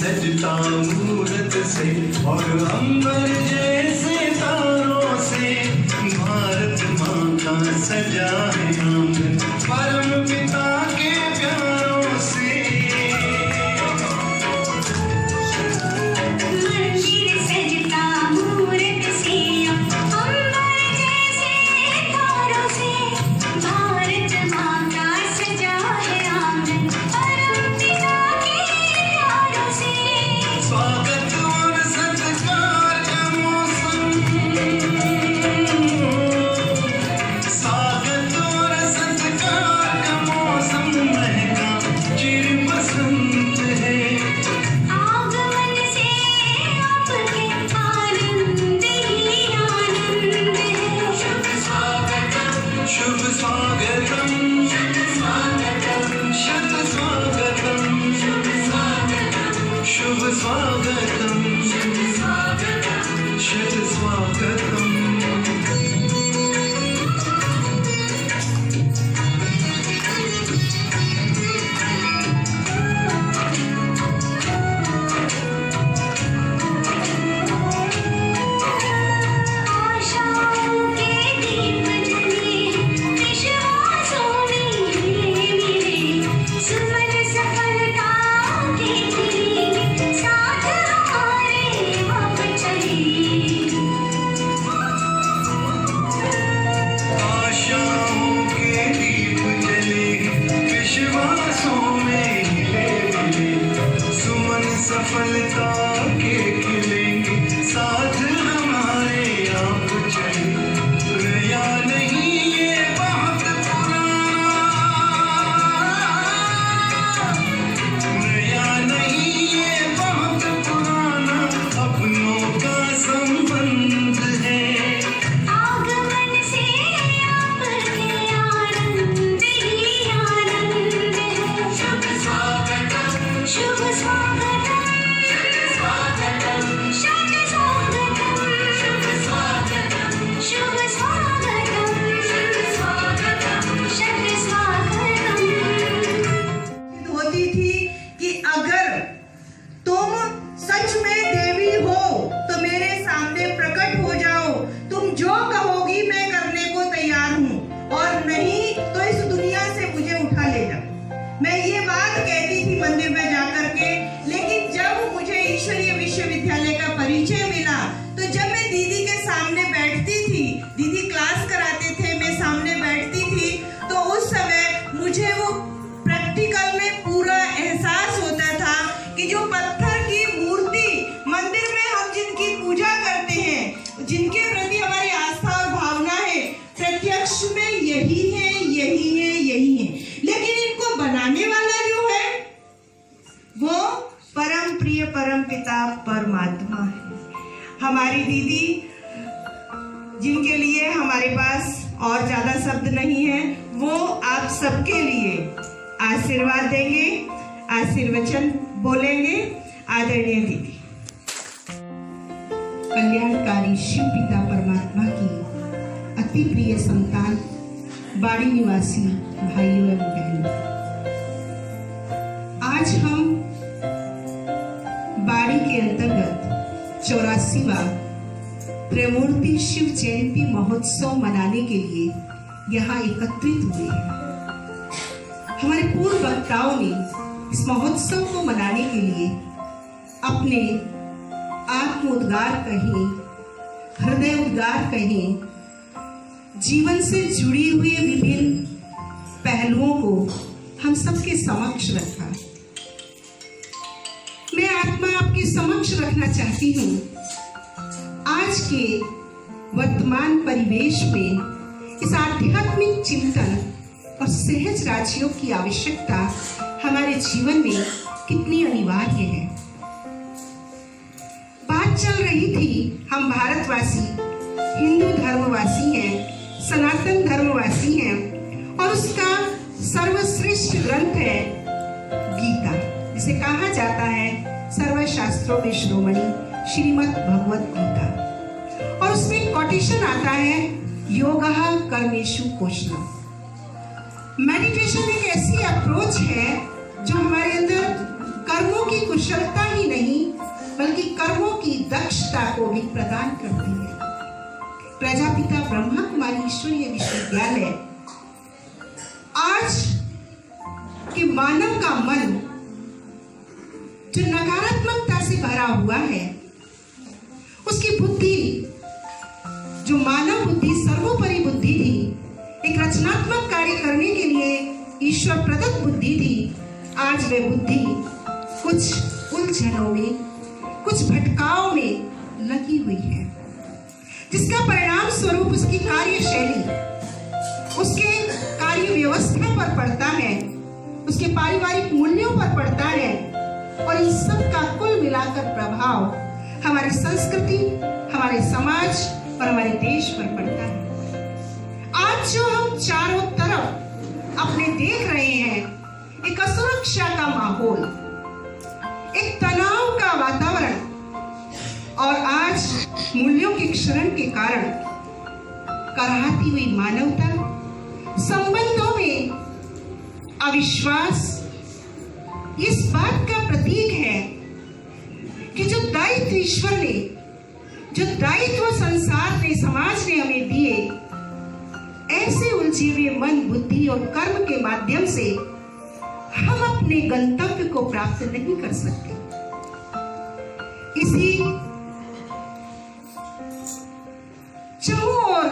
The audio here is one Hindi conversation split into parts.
सजता मूरत से और अंबर जैसे तारों से भारत माँ का सजा है आंगन परम पिता के प्यारों से। मंदिर सजता मूरत से अंबर जैसे तारों से भारत माँ का सजा है आंगन परम पिता के प्यारों से। स्वागत और सत्कार का मौसम, स्वागत और सत्कार का मौसम महका चिर बसंत है। आगमन से आपके आनंद ही आनंद है। शुभ स्वागतम, शुभ स्वागतम, शत स्वागतम, शुभ स्वागतम, शत स्वागतम। आशाओं के दीप जले विश्वासों में मिले सुमन सफलता के खिले साथ हमारे अब चले। आशाओं के दीप जले विश्वासों में हिले मिले सुमन सफलता के खिलेंगे साथ हमारे आप चले। नया नहीं ये बहुत पुराना, नया नहीं ये बहुत पुराना अपनों का संबंध है। आगमन से आपके आनंद ही आनंद है। शुभ स्वागतम, शुभ स्वागतम, शत स्वागतम, शुभ स्वागतम, शत स्वागतम। होती थी कि अगर तुम सच में देवी हो तो मेरे सामने प्रकट हो जाओ, तुम जो कहोगी मैं करने को तैयार हूँ, और नहीं तो इस दुनिया से मुझे उठा ले जाओ। मैं ये बात कहती थी मंदिर में जाकर के, लेकिन जब मुझे ईश्वरीय विश्वविद्यालय का परिचय मिला तो जब मैं दीदी के सामने बैठती थी, दीदी क्लास कराते थे, मैं सामने बैठती थी, तो उस समय मुझे वो प्रैक्टिकल में पूरा एहसास होता था कि जो पत्थर की मूर्ति मंदिर में हम जिनकी पूजा करते हैं, जिनके प्रति हमारी आस्था और भावना है, प्रत्यक्ष में यही है, यही है, यही है। लेकिन इनको बनाने वाला जो है वो परम प्रिय परम पिता परमात्मा है। हमारी दीदी, जिनके लिए हमारे पास और ज्यादा शब्द नहीं है, वो आप सबके लिए आशीर्वाद देंगे, आशीर्वचन बोलेंगे। आदरणीय दीदी। कल्याणकारी शिव पिता परमात्मा की अति प्रिय संतान बाड़ी निवासी भाइयों एवं बहनों, आज हम बाड़ी के अंतर्गत 84वां त्रिमूर्ति शिव जयंती महोत्सव मनाने के लिए यहाँ एकत्रित हुए हैं। हमारे पूर्व वक्ताओं ने इस महोत्सव को मनाने के लिए अपने आत्म उद्गार कहें, हृदय उद्गार कहें, जीवन से जुड़ी हुई विभिन्न पहलुओं को हम सबके समक्ष रखा। मैं आत्मा आपके समक्ष रखना चाहती हूँ। आज के वर्तमान परिवेश में इस आध्यात्मिक चिंतन और सहज राशियों की आवश्यकता हमारे जीवन में कितनी अनिवार्य है। बात चल रही थी, हम भारतवासी हिंदू धर्मवासी हैं, सनातन धर्मवासी हैं, और उसका सर्वश्रेष्ठ ग्रंथ है गीता, जिसे कहा जाता है सर्वशास्त्रों में शिरोमणि श्रीमद् भगवत गीता। और उसमें कोटेशन आता है योगः कर्मेषु कौशलम्। मेडिटेशन एक ऐसी अप्रोच है जो हमारे अंदर कर्मों की कुशलता ही नहीं बल्कि कर्मों की दक्षता को भी प्रदान करती है। प्रजापिता ब्रह्मा कुमारी ईश्वरीय विश्वविद्यालय आज के मानव का मन जो नकारात्मकता से भरा हुआ है, उसकी बुद्धि जो मानव बुद्धि सर्वोपरि बुद्धि थी, एक रचनात्मक कार्य करने के लिए ईश्वर प्रदत्त बुद्धि थी, आज वे बुद्धि कुछ उलझनों में, कुछ भटकाव में लगी हुई है, जिसका परिणाम स्वरूप उसकी कार्यशैली, उसके कार्य व्यवस्था पर पड़ता है, उसके पारिवारिक मूल्यों पर पड़ता है और इस सब का कुल मिलाकर प्रभाव हमारी संस्कृति, हमारे समाज और हमारे देश पर पड़ता है। आज जो हम चारों तरफ अपने देख रहे हैं, एक असुरक्षा का माहौल, एक तनाव का वातावरण और आज मूल्यों के क्षरण के कारण कराहती हुई मानवता, संबंधों में अविश्वास, इस बात का प्रतीक है कि जो दायित्व ईश्वर ने, जो दायित्व संसार ने, समाज ने हमें दिए, ऐसे उलझे हुए मन, बुद्धि और कर्म के माध्यम से हम अपने गंतव्य को प्राप्त नहीं कर सकते। इसी चारों ओर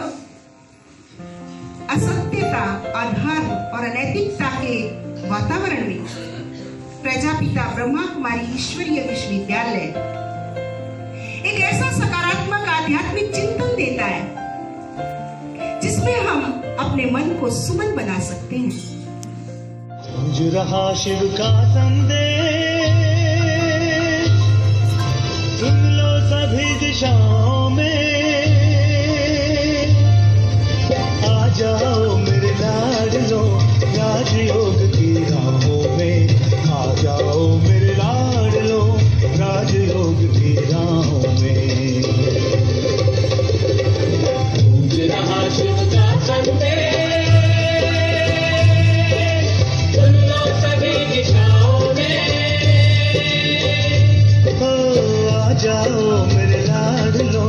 असत्यता, अधर्म और अनैतिकता के वातावरण में प्रजापिता ब्रह्मा कुमारी ईश्वरीय विश्वविद्यालय एक ऐसा सकारात्मक आध्यात्मिक चिंतन देता है जिसमें हम अपने मन को सुमन बना सकते हैं। गूंज रहा शिव का संदेश, सुन लो सभी दिशाओं में, आ जाओ मेरे लाडलो राजयोग की राहों में, आ जाओ मेरे लाडलो राजयोग की राहों में। गूंज रहा शिव का संदेश, सुन लो सभी दिशाओं में, आ जाओ मेरे लाडलो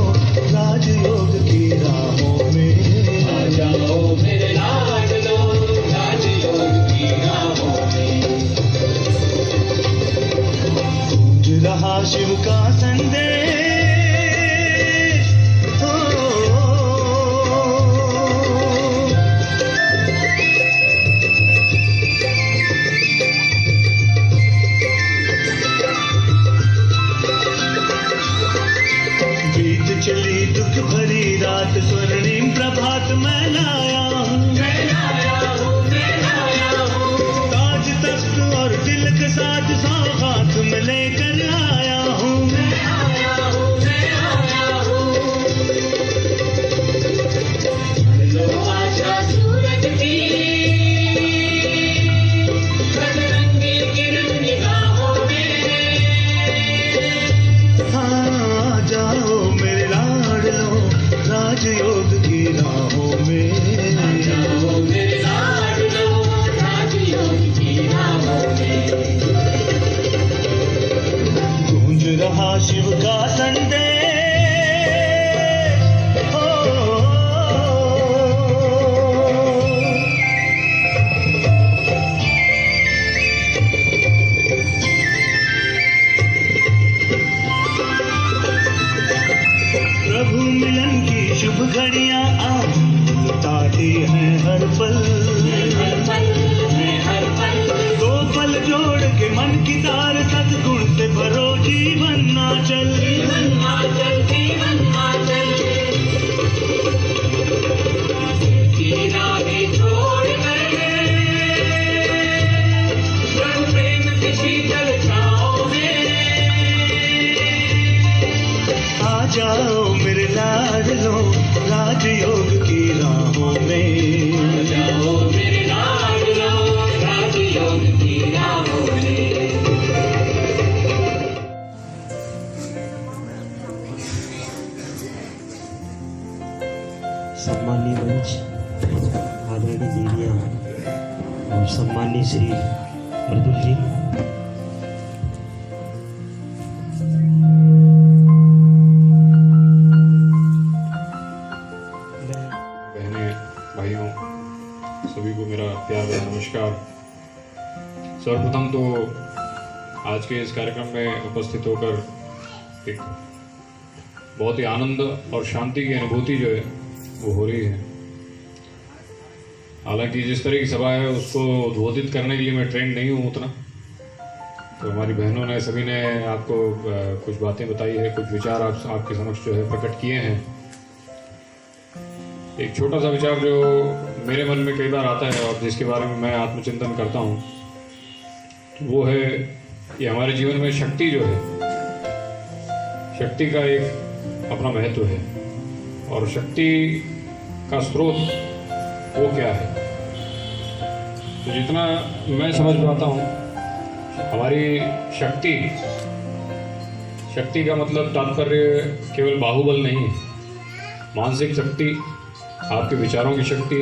राजयोग की राहों में, आ जाओ मेरे लाडलो राजयोग की राहों में। गूंज रहा शिव का संदेश, चली दुख भरी रात, स्वर्णिम प्रभात मैं लाया हूँ, ताज तख्त और दिल के साथ सौगात में लेकर आया हूँ। लो आशा सूरज की रंगी किरण निगाहों में, आ जाओ मेरे लाडलो राजयोग की राहों में, आ जाओ मेरे लाडलो राजयोग की राहों में। गूंज रहा शिव का संदेश, प्रभु मिलन की शुभ घड़ियां आती हैं हर पल, दो पल जोड़ के मन की तार सद्गुण से भरो जीवन नाचल, राहें छोड़ करके प्रभु प्रेम की शीतल छाओं में, आ जाओ मेरे लाडलो राजयोग की राहों में, आ जाओ मेरे लाडलो राजयोग की राहों में। सम्मानीय मंच, आदरणीय दीदियाँ और सम्मानीय श्री मृदुल जी, सभी को मेरा प्यार भरा नमस्कार। सर्वप्रथम तो आज के इस कार्यक्रम में उपस्थित होकर एक बहुत ही आनंद और शांति की अनुभूति जो है वो हो रही है। हालांकि जिस तरह की सभा है उसको उद्बोधित करने के लिए मैं ट्रेंड नहीं हूँ उतना, तो हमारी बहनों ने सभी ने आपको कुछ बातें बताई है, कुछ विचार आपके समक्ष जो है प्रकट किए हैं। एक छोटा सा विचार जो मेरे मन में कई बार आता है और जिसके बारे में मैं आत्मचिंतन करता हूँ, तो वो है कि हमारे जीवन में शक्ति जो है, शक्ति का एक अपना महत्व है और शक्ति का स्रोत वो क्या है। तो जितना मैं समझ पाता हूँ, हमारी शक्ति का मतलब तात्पर्य केवल बाहुबल नहीं है। मानसिक शक्ति, आपके विचारों की शक्ति,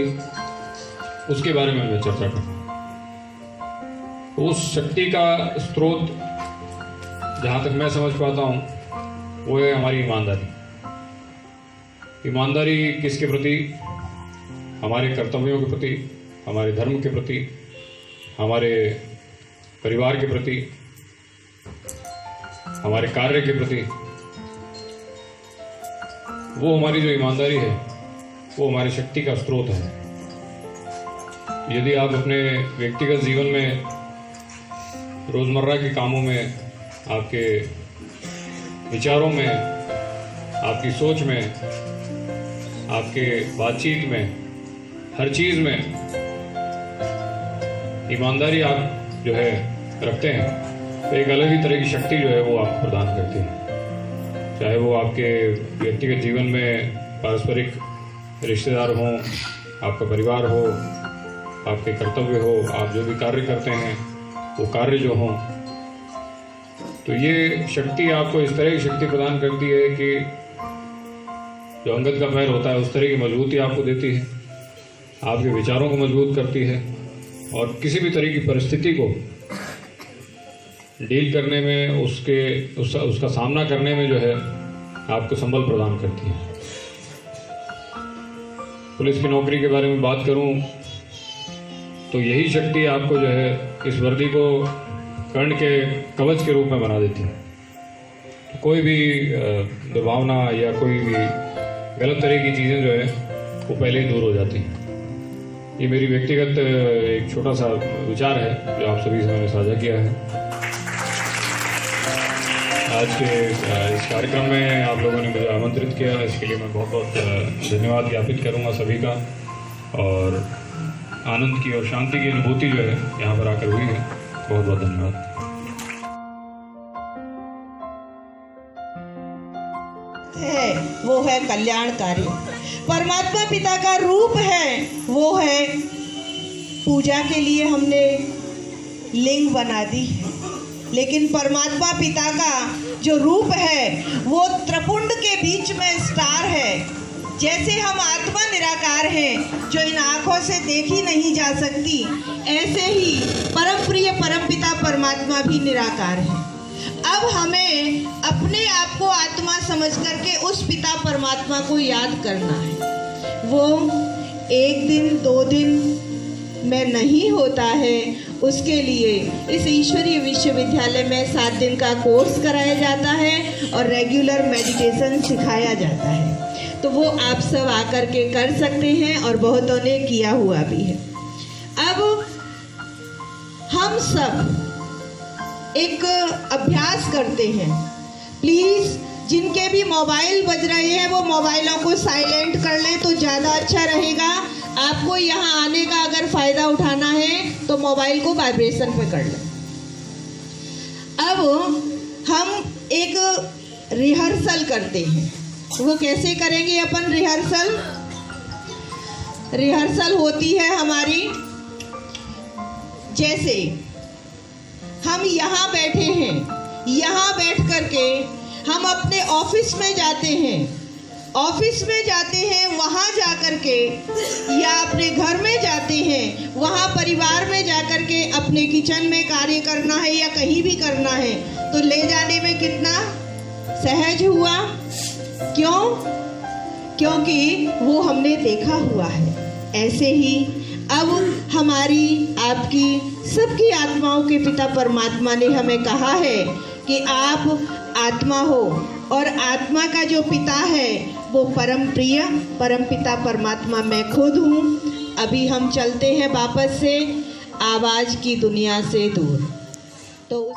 उसके बारे में मैं चर्चा करूँ। उस शक्ति का स्रोत जहाँ तक मैं समझ पाता हूँ वो है हमारी ईमानदारी। ईमानदारी किसके प्रति? हमारे कर्तव्यों के प्रति, हमारे धर्म के प्रति, हमारे परिवार के प्रति, हमारे कार्य के प्रति। वो हमारी जो ईमानदारी है वो हमारी शक्ति का स्रोत है। यदि आप अपने व्यक्तिगत जीवन में, रोजमर्रा के कामों में, आपके विचारों में, आपकी सोच में, आपके बातचीत में, हर चीज में ईमानदारी आप जो है रखते हैं, तो एक अलग ही तरह की शक्ति जो है वो आपको प्रदान करती है। चाहे वो आपके व्यक्तिगत जीवन में पारस्परिक रिश्तेदार हों, आपका परिवार हो, आपके कर्तव्य हो, आप जो भी कार्य करते हैं वो कार्य जो हों, तो ये शक्ति आपको इस तरह की शक्ति प्रदान करती है कि जो अंगद का पैर होता है उस तरह की मजबूती आपको देती है, आपके विचारों को मजबूत करती है और किसी भी तरह की परिस्थिति को डील करने में, उसका सामना करने में जो है आपको संबल प्रदान करती है। पुलिस की नौकरी के बारे में बात करूं तो यही शक्ति आपको जो है इस वर्दी को कर्ण के कवच के रूप में बना देती है। तो कोई भी दुर्भावना या कोई भी गलत तरह की चीज़ें जो है वो पहले ही दूर हो जाती हैं। ये मेरी व्यक्तिगत एक छोटा सा विचार है जो आप सभी से मैंने साझा किया है। आज के इस कार्यक्रम में आप लोगों ने मुझे आमंत्रित किया, इसके लिए मैं बहुत बहुत धन्यवाद ज्ञापित करूंगा सभी का। और आनंद की और शांति की अनुभूति जो है यहाँ पर आकर हुई है। बहुत बहुत धन्यवाद। है वो है कल्याणकारी। परमात्मा पिता का रूप है वो है, पूजा के लिए हमने लिंग बना दी है, लेकिन परमात्मा पिता का जो रूप है वो त्रिपुंड के बीच में स्टार है। जैसे हम आत्मा निराकार हैं जो इन आँखों से देखी नहीं जा सकती, ऐसे ही परम प्रिय परमपिता परमात्मा भी निराकार है। अब हमें अपने आप को आत्मा समझ करके उस पिता परमात्मा को याद करना है। वो एक दिन 2 दिन में नहीं होता है, उसके लिए इस ईश्वरीय विश्वविद्यालय में 7 दिन का कोर्स कराया जाता है और रेगुलर मेडिटेशन सिखाया जाता है। तो वो आप सब आकर के कर सकते हैं और बहुतों ने किया हुआ भी है। अब हम सब एक अभ्यास करते हैं। प्लीज़ जिनके भी मोबाइल बज रहे हैं वो मोबाइलों को साइलेंट कर लें तो ज़्यादा अच्छा रहेगा। आपको यहाँ आने का अगर फ़ायदा उठाना है तो मोबाइल को वाइब्रेशन पे कर लें। अब हम एक रिहर्सल करते हैं। वो कैसे करेंगे अपन रिहर्सल होती है हमारी, जैसे हम यहाँ बैठे हैं, यहाँ बैठ करके हम अपने ऑफिस में जाते हैं, वहाँ जा कर के या अपने घर में जाते हैं, वहाँ परिवार में जा कर के अपने किचन में कार्य करना है या कहीं भी करना है तो ले जाने में कितना सहज हुआ। क्यों? क्योंकि वो हमने देखा हुआ है। ऐसे ही अब हमारी, आपकी, सबकी आत्माओं के पिता परमात्मा ने हमें कहा है कि आप आत्मा हो और आत्मा का जो पिता है वो परम प्रिय परम पिता परमात्मा मैं खुद हूँ। अभी हम चलते हैं वापस से आवाज़ की दुनिया से दूर। तो